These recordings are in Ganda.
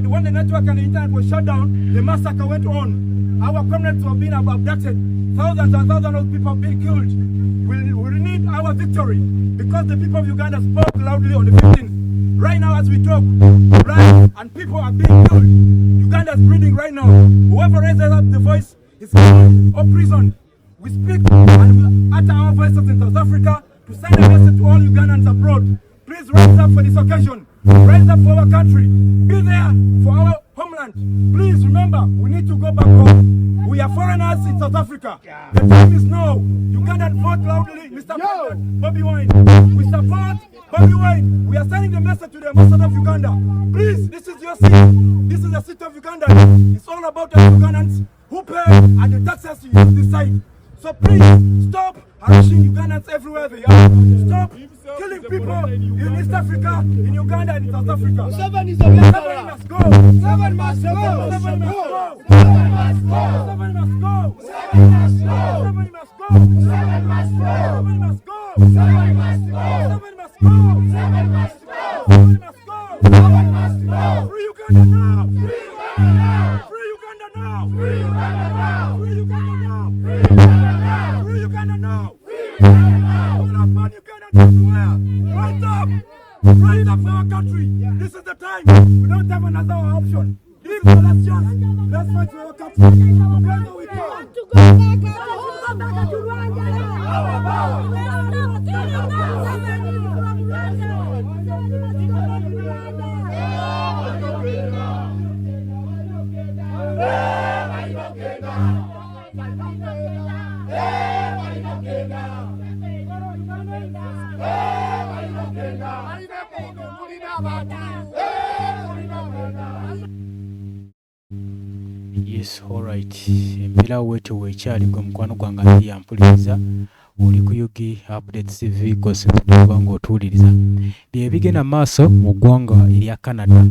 when the network and the internet was shut down, the massacre went on. Our comrades have been abducted. Thousands and thousands of people have been killed. We need our victory because the people of Uganda spoke loudly on the 15th. Right now as we talk, right, and people are being killed. Uganda is bleeding right now. Whoever raises up the voice is killed or prisoned. We speak and we utter our voices in South Africa to send a message to all Ugandans abroad. Please rise up for this occasion. Rise up for our country. Be there for our homeland. Please remember, we need to go back home. We are foreigners in South Africa. The time is now. Ugandan vote loudly, Mr. President Bobby Wine. We support Bobby Wine. We are sending the message to the ambassador of Uganda. Please, this is your seat. This is the seat of Uganda. It's all about us Ugandans who pay and the taxes you decide. So please stop harassing Ugandans everywhere they are. Stop killing people in East Africa, in Uganda, and in South Africa. Seven is the Seven must go. Seven must go. Seven must go. Seven must go. Seven must go. Seven must go. Seven must go. Seven must go. Seven must go. Seven must go. Seven must go. Seven must go. Seven must go. Seven must go. Free Uganda now. Free Uganda now. Free Uganda now. Free Uganda now. Free Uganda now. Free Uganda now. Free Uganda now. Free Uganda now. All up on Uganda everywhere. Rise up. Rise up for our country. This is the time. We don't have another option. This is the last chance. Let's fight for our country. Together we can. To go back to Rwanda. Our power. Yes, alright. Embeera wetu wekyali gwe mukwano gwange ate yampuliriza oli ku Yugi Updates TV kosinzidde nga otuwuliriza bye bigenda maaso mu ggwanga erya Canada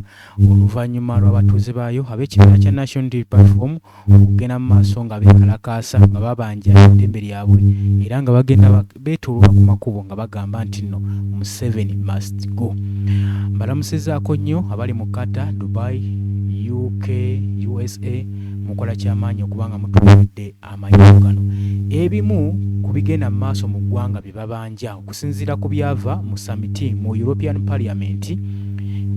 oluvannyuma lw'abatuuze baayo ab'ekibiina kya National Unity Platform okugenda mu maaso nga beekalakaasa nga babanja eddembe lyabwe era nga bagenda beetuulwa ku makubo nga bagamba nti nno Museveni must go. Mbalamusizaako nnyo abali mu Qatar, Dubai, UK, USA mukola kyamaanyi okubanga mutuulidde amanyi gano. Ebimu ku bigenda mu maaso mu ggwanga bye babanja okusinziira ku byava mu samiti mu European Parliament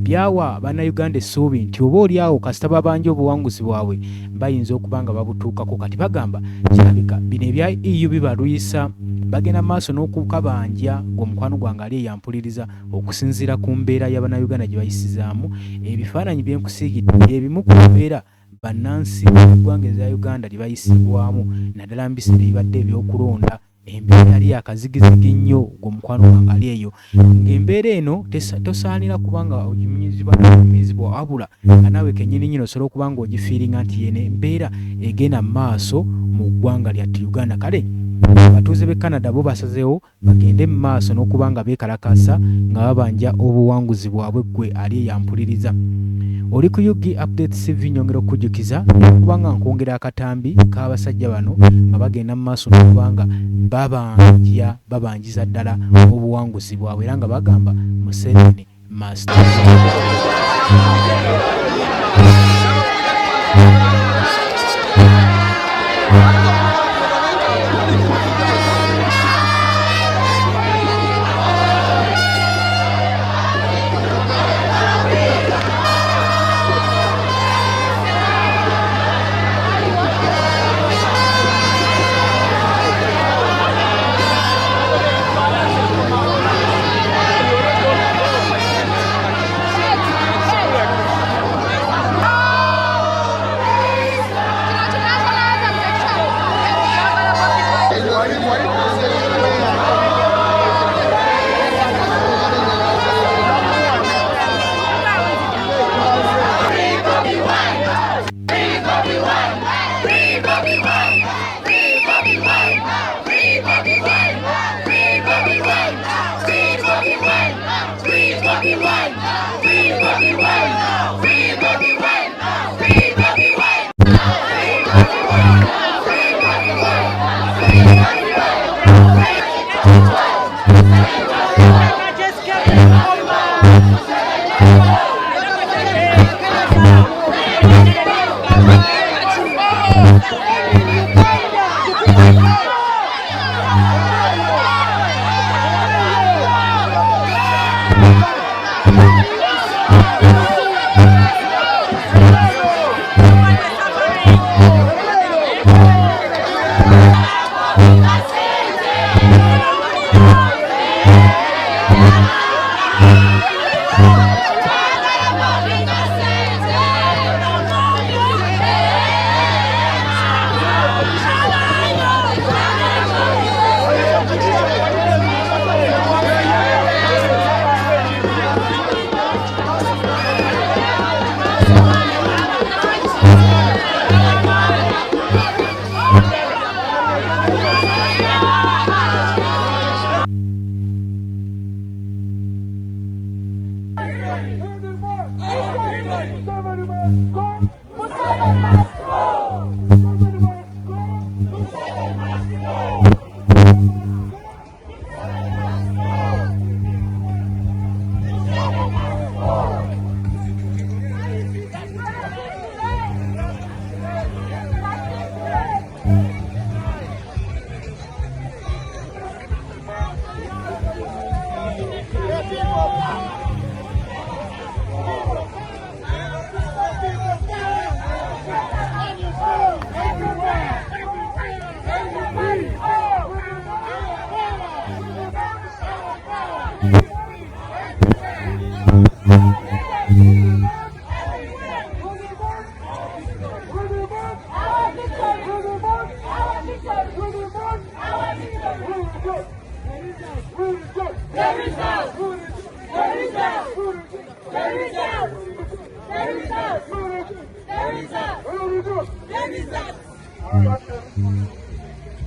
byawa bannayuganda essuubi nti oba oliawo kasita babanja obuwanguzi bwabwe bayinza okubanga babutuukako. Kati bagamba kirabika bino ebya EU bibalwisa bagenda maaso n'okukabanja ng'omukwano gwange ali eyampuliriza okusinziira ku mbeera y'abannayuganda gye bayisizaamu ebifaananyi byenkusiigidde ebimu ku mbeera bannansi eggwanga eza Uganda lye bayisibwamu naddala mu biseera ebibadde ebyokulonda embeera yali yakazigizigi nnyo ng'omukwano gwange ali eyo ng'embeera eno tosaanira kubanga ogimunyizibwa n'okunyumizibwa wabula nga naawe kennyini nnyini osobola okuba nga ogifiiringa nti yene embeera egenda mu maaso mu ggwanga lyattu Uganda. Kale abatuuze b'e Canada bo basazeewo bagende mu maaso n'okuba nga beekalakaasa nga babanja obuwanguzi bwabwe ggwe ali eyampuliriza. Oli ku Yugi Updates TV nyongera okujjukiza kubanga nkwongera akatambi k'abasajja bano nga bagenda mu maaso n'okubanga babanjiza ddala obuwanguzi bwabwe era nga bagamba Museveni must go.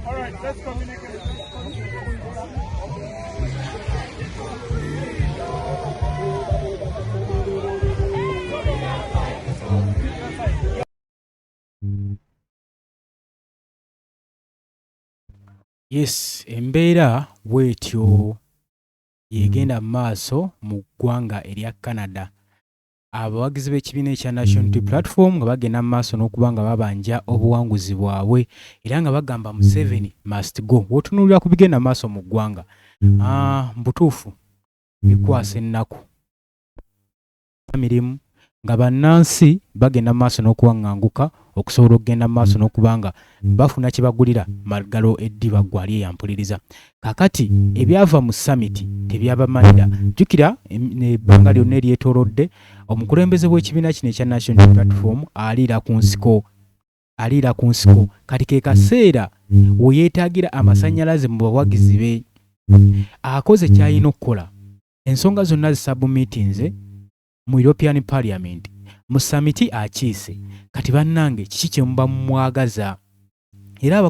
All right, let's communicate. Yes, embeera bwetyo yegenda maaso mu ggwanga erya Canada. Abawagizi b'ekibiina ekya National Unity Platform nga bagenda maaso n'okuba nga babanja obuwanguzi bwabwe era nga bagamba Museveni must go. W'otunuulira ku bigenda maaso mu ggwanga, mbutuufu bikwasa ennaku mirimu nga bannansi bagenda maaso n'okuwaŋŋanguka okusobola okugenda maaso n'okuba nga bafuna kye bagulira Margalo Eddiba gwali eyampuliriza. Kakati ebyava mu summit tebyabamanyira. Jjukira ebbanga lyonna eryetoolodde omukulembeze w'ekibiina kino ekya National Unity Platform aliira ku nsiko kati ke kaseera we yeetaagira amasannyalaze mu bawagizi be. Akoze ky'alina okukola, ensonga zonna zisabumitinze mu European Parliament, mu summit akiise. Kati bannange kiki kye muba mwagaza? Era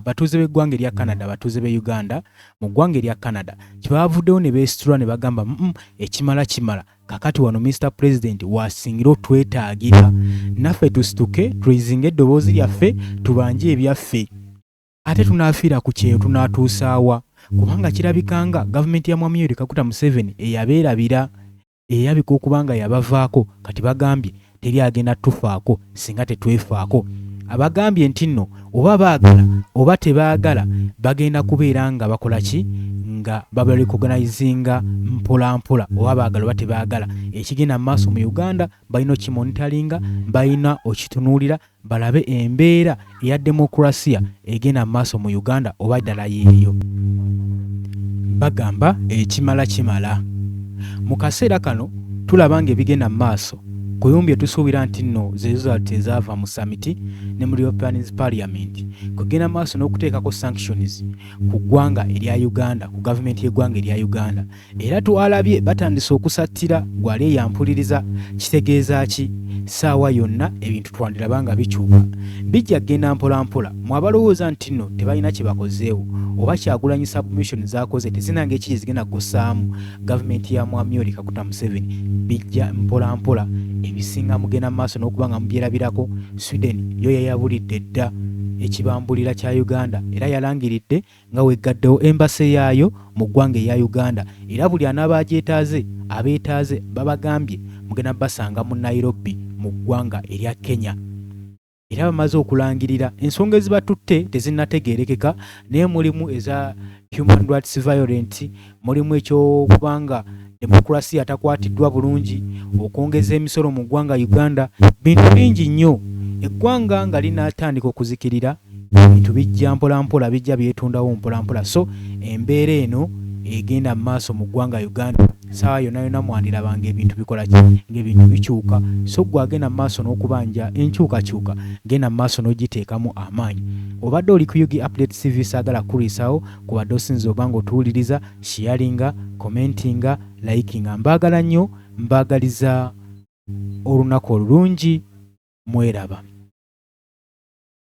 batuuze b'eggwanga erya Canada, batuuze b'e Uganda mu ggwanga erya Canada kyebavuddewo ne beesitula ne bagamba ekimala kimala. Kakati wano Mr. President wasingira otwetaagira naffe tusituke tulizinga eddoboozi lyaffe tubanje ebyaffe. Ate tunaafiira ku kyeyo tunaatuusaawa? Kubanga kirabikanga gavumenti ya Mwami Yoweri Kaguta Museveni eyabeerabira eyabika okubanga yabavaako, kati bagambye teri agenda tufaako singa tetwefaako. Abagambye nti nno oba baagala oba tebaagala bagenda kubeera nga bakola ki, nga babarecognizinga mpola mpola, oba baagala oba tebaagala. Ekigenda mu maaso mu Uganda balina okimonitalinga, balina okitunuulira balabe embeera eya demokrasiya egenda mu maaso mu Uganda oba ddala yeeyo. Bagamba ekimala kimala. Mu kaseera kano tulaba nga ebigenda mu maaso kuyumbye tusuubira nti nno zezo tezaava mu summit ne mu European Parliament kugenda maaso n'okuteekako sanctions ku ggwanga erya Uganda, ku gavumenti y'eggwanga erya Uganda. Era twalabye batandise okusattira gwali eyampuliriza. Kitegeeza ki? Ssaawa yonna ebintu twandiraba nga bikyuka, bijja kgenda mpola mpola. Mwabalowooza nti nno tebalina kye bakozeewo oba Kyagulanyi submission zaakoze tezinange ekiri zigenda kussaamu gavumenti ya Mwami Yoweri Kaguta Museveni, bijja mpola mpola. Ebisinga mugenda maaso n'okuba nga mubyerabirako. Sweden yo yayabulidde dda ekibambulira kya Uganda era yalangiridde nga weggaddewo embase yaayo mu ggwanga eya Uganda, era buli anaaba abeetaaze babagambye mugenda basanga mu Nairobi mu ggwanga erya Kenya. Era bamaze okulangirira ensonga ezibatutte tezinnategeerekeka, naye mulimu eza human rights violence, mulimu ekyokubanga demokrasiya takwatiddwa bulungi, okwongeza emisolo mu ggwanga Uganda, bintu bingi nnyo. Eggwanga nga linaatandika okuzikirira, bintu bijja mpola mpola, bijja byetundawo mpola mpola. So embeera eno egenda mu maaso mu ggwanga Uganda. Ssaawa yonna yonna mwandirabanga ebintu bikola ki, ng'ebintu bikyuka. So gwe agenda mu maaso n'okubanja enkyukakyuka, genda mu maaso n'ogiteekamu amaanyi. Obadde oli ku Yugi Update TV, saagala kuliisawo, kubadde osinza oba nga otuwuliriza, sharinga, commentinga, likinga. Mbaagala nnyo, mbaagaliza olunaku olulungi, mweraba.